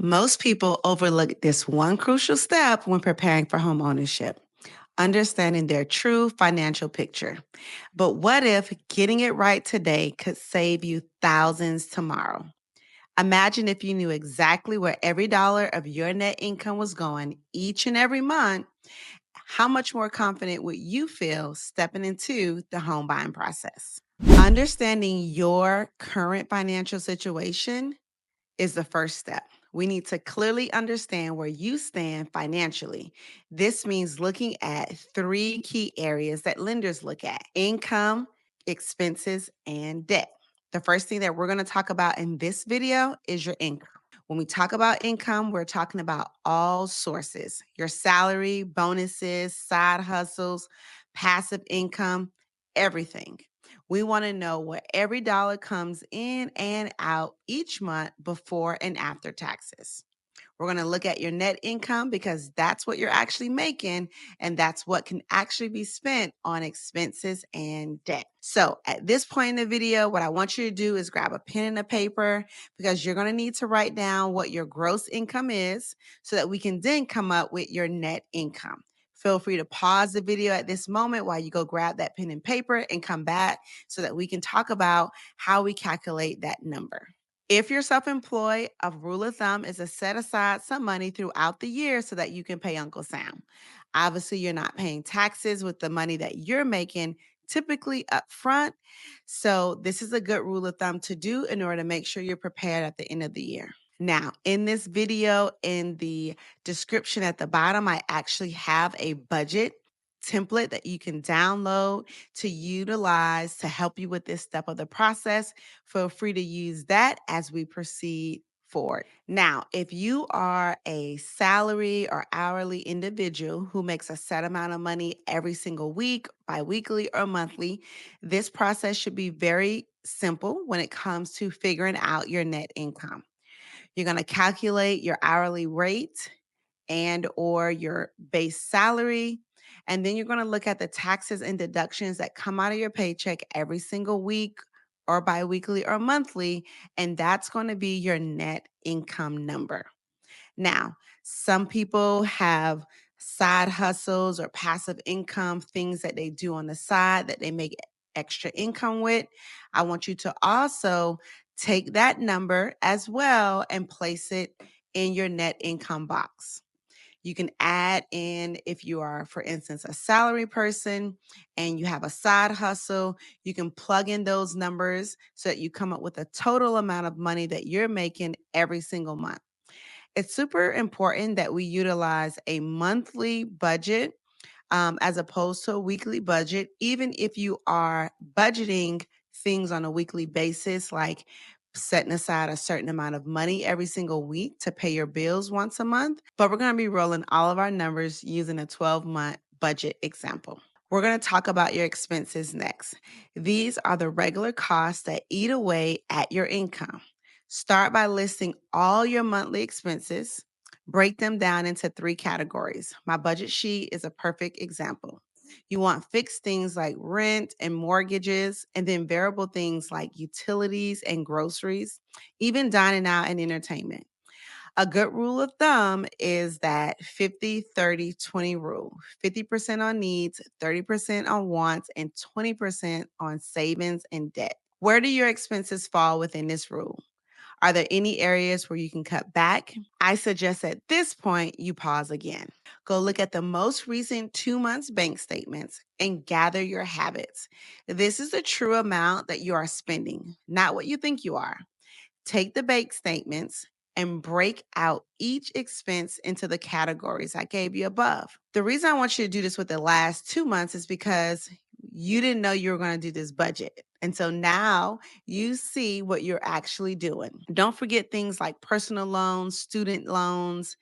Most people overlook this one crucial step when preparing for home ownership, understanding their true financial picture. But what if getting it right today could save you thousands tomorrow? Imagine if you knew exactly where every dollar of your net income was going each and every month. How much more confident would you feel stepping into the home buying process? Understanding your current financial situation is the first step. We need to clearly understand where you stand financially. This means looking at three key areas that lenders look at: income, expenses, and debt. The first thing that we're going to talk about in this video is your income. When we talk about income, we're talking about all sources: your salary, bonuses, side hustles, passive income, everything. We want to know where every dollar comes in and out each month before and after taxes. We're going to look at your net income because that's what you're actually making, and that's what can actually be spent on expenses and debt. So at this point in the video, what I want you to do is grab a pen and a paper because you're going to need to write down what your gross income is so that we can then come up with your net income. Feel free to pause the video at this moment while you go grab that pen and paper and come back so that we can talk about how we calculate that number. If you're self employed, a rule of thumb is to set aside some money throughout the year so that you can pay Uncle Sam. Obviously, you're not paying taxes with the money that you're making typically up front. So, this is a good rule of thumb to do in order to make sure you're prepared at the end of the year. Now, in this video, in the description at the bottom, I actually have a budget template that you can download to utilize to help you with this step of the process. Feel free to use that as we proceed forward. Now, if you are a salary or hourly individual who makes a set amount of money every single week, biweekly, or monthly, this process should be very simple when it comes to figuring out your net income. You're going to calculate your hourly rate and or your base salary, and then you're going to look at the taxes and deductions that come out of your paycheck every single week or biweekly or monthly, and that's going to be your net income number. Now, some people have side hustles or passive income, things that they do on the side that they make extra income with. I want you to also take that number as well and place it in your net income box. You can add in, if you are, for instance, a salary person and you have a side hustle, you can plug in those numbers so that you come up with a total amount of money that you're making every single month. It's super important that we utilize a monthly budget as opposed to a weekly budget, even if you are budgeting things on a weekly basis, like setting aside a certain amount of money every single week to pay your bills once a month. But we're going to be rolling all of our numbers using a 12-month budget example. We're going to talk about your expenses next. These are the regular costs that eat away at your income. Start by listing all your monthly expenses. Break them down into three categories. My budget sheet is a perfect example. You want fixed things like rent and mortgages, and then variable things like utilities and groceries, even dining out and entertainment. A good rule of thumb is that 50-30-20 rule: 50% on needs, 30% on wants, and 20% on savings and debt. Where do your expenses fall within this rule? Are there any areas where you can cut back? I suggest at this point you pause again. Go look at the most recent 2 months bank statements and gather your habits. This is the true amount that you are spending, not what you think you are. Take the bank statements and break out each expense into the categories I gave you above. The reason I want you to do this with the last 2 months is because you didn't know you were going to do this budget. And so now you see what you're actually doing. Don't forget things like personal loans, student loans,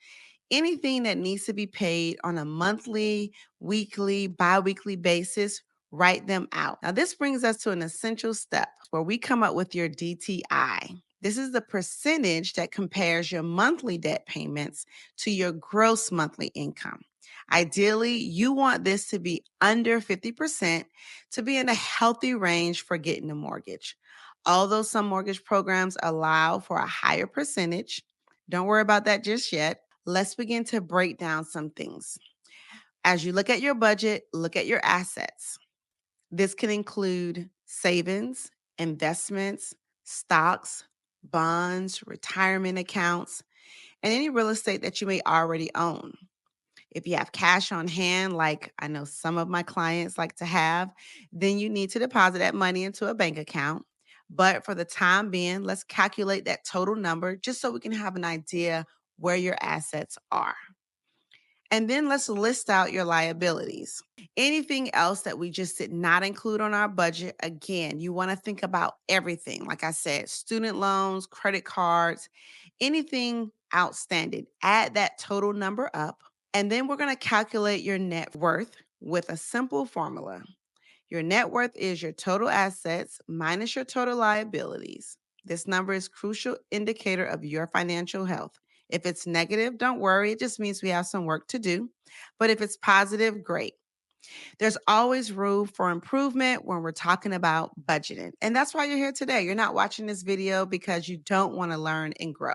anything that needs to be paid on a monthly, weekly, bi-weekly basis. Write them out. Now, this brings us to an essential step where we come up with your DTI. This is the percentage that compares your monthly debt payments to your gross monthly income. Ideally, you want this to be under 50% to be in a healthy range for getting a mortgage. Although some mortgage programs allow for a higher percentage, Don't worry about that just yet. Let's begin to break down some things. As you look at your budget, look at your assets. This can include savings, investments, stocks, bonds, retirement accounts, and any real estate that you may already own. If you have cash on hand, like I know some of my clients like to have, then you need to deposit that money into a bank account. But for the time being, let's calculate that total number just so we can have an idea where your assets are. And then let's list out your liabilities. Anything else that we just did not include on our budget, again, you want to think about everything. Like I said, student loans, credit cards, anything outstanding. Add that total number up. And then we're going to calculate your net worth with a simple formula. Your net worth is your total assets minus your total liabilities. This number is a crucial indicator of your financial health. If it's negative, don't worry. It just means we have some work to do. But if it's positive, great. There's always room for improvement when we're talking about budgeting. And that's why you're here today. You're not watching this video because you don't want to learn and grow.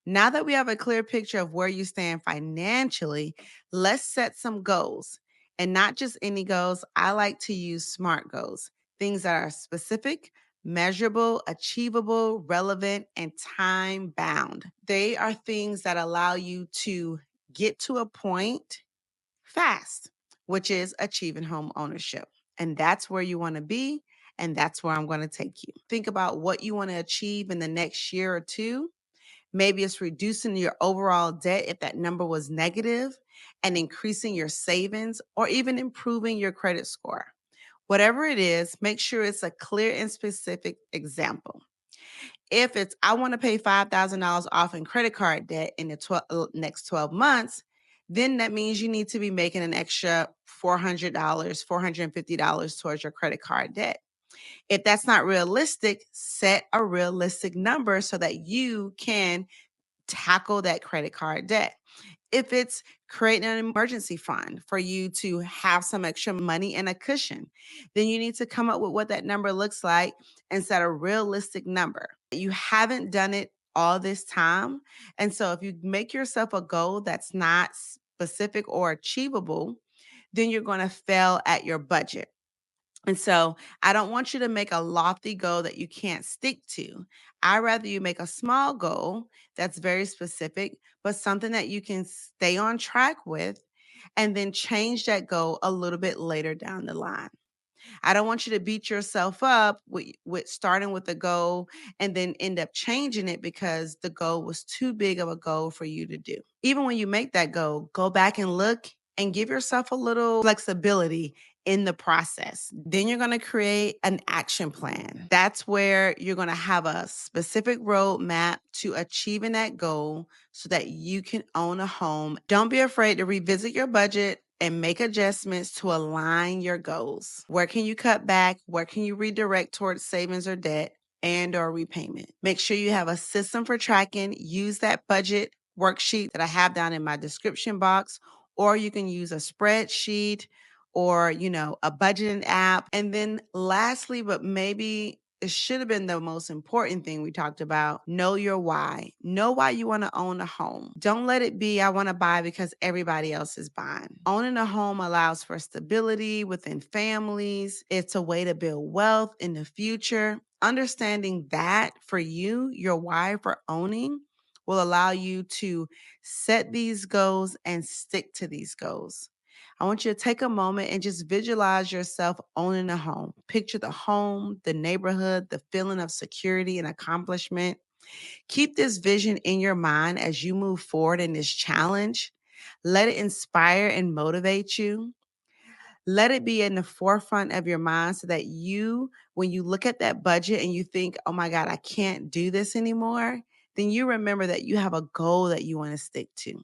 Now that we have a clear picture of where you stand financially, let's set some goals. And not just any goals. I like to use SMART goals, things that are specific, measurable, achievable, relevant, and time bound. They are things that allow you to get to a point fast, which is achieving home ownership. And that's where you want to be. And that's where I'm going to take you. Think about what you want to achieve in the next year or two. Maybe it's reducing your overall debt if that number was negative and increasing your savings or even improving your credit score. Whatever it is, make sure it's a clear and specific example. If it's, I want to pay $5,000 off in credit card debt in the next 12 months, then that means you need to be making an extra $400, $450 towards your credit card debt. If that's not realistic, set a realistic number so that you can tackle that credit card debt. If it's creating an emergency fund for you to have some extra money and a cushion, then you need to come up with what that number looks like and set a realistic number. You haven't done it all this time. And so if you make yourself a goal that's not specific or achievable, then you're going to fail at your budget. And so I don't want you to make a lofty goal that you can't stick to. I'd rather you make a small goal that's very specific, but something that you can stay on track with and then change that goal a little bit later down the line. I don't want you to beat yourself up with starting with a goal and then end up changing it because the goal was too big of a goal for you to do. Even when you make that goal, go back and look and give yourself a little flexibility in the process. Then you're going to create an action plan. That's where you're going to have a specific roadmap to achieving that goal so that you can own a home. Don't be afraid to revisit your budget and make adjustments to align your goals. Where can you cut back? Where can you redirect towards savings or debt and or repayment? Make sure you have a system for tracking. Use that budget worksheet that I have down in my description box, or you can use a spreadsheet or, a budgeting app. And then lastly, but maybe it should have been the most important thing we talked about. Know your why. Know why you want to own a home. Don't let it be, I want to buy because everybody else is buying. Owning a home allows for stability within families. It's a way to build wealth in the future. Understanding that for you, your why for owning will allow you to set these goals and stick to these goals. I want you to take a moment and just visualize yourself owning a home. Picture the home, the neighborhood, the feeling of security and accomplishment. Keep this vision in your mind as you move forward in this challenge. Let it inspire and motivate you. Let it be in the forefront of your mind so that when you look at that budget and you think, oh my God, I can't do this anymore, then you remember that you have a goal that you want to stick to.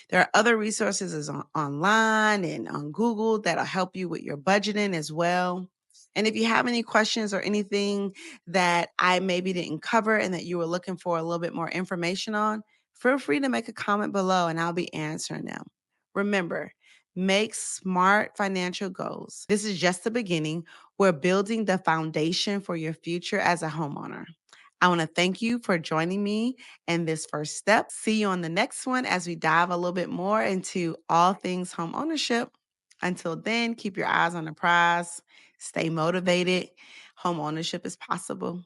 There are other resources online and on Google that'll help you with your budgeting as well. And if you have any questions or anything that I maybe didn't cover and that you were looking for a little bit more information on, feel free to make a comment below and I'll be answering them. Remember, make smart financial goals. This is just the beginning. We're building the foundation for your future as a homeowner. I want to thank you for joining me in this first step. See you on the next one as we dive a little bit more into all things home ownership. Until then, keep your eyes on the prize, stay motivated. Home ownership is possible.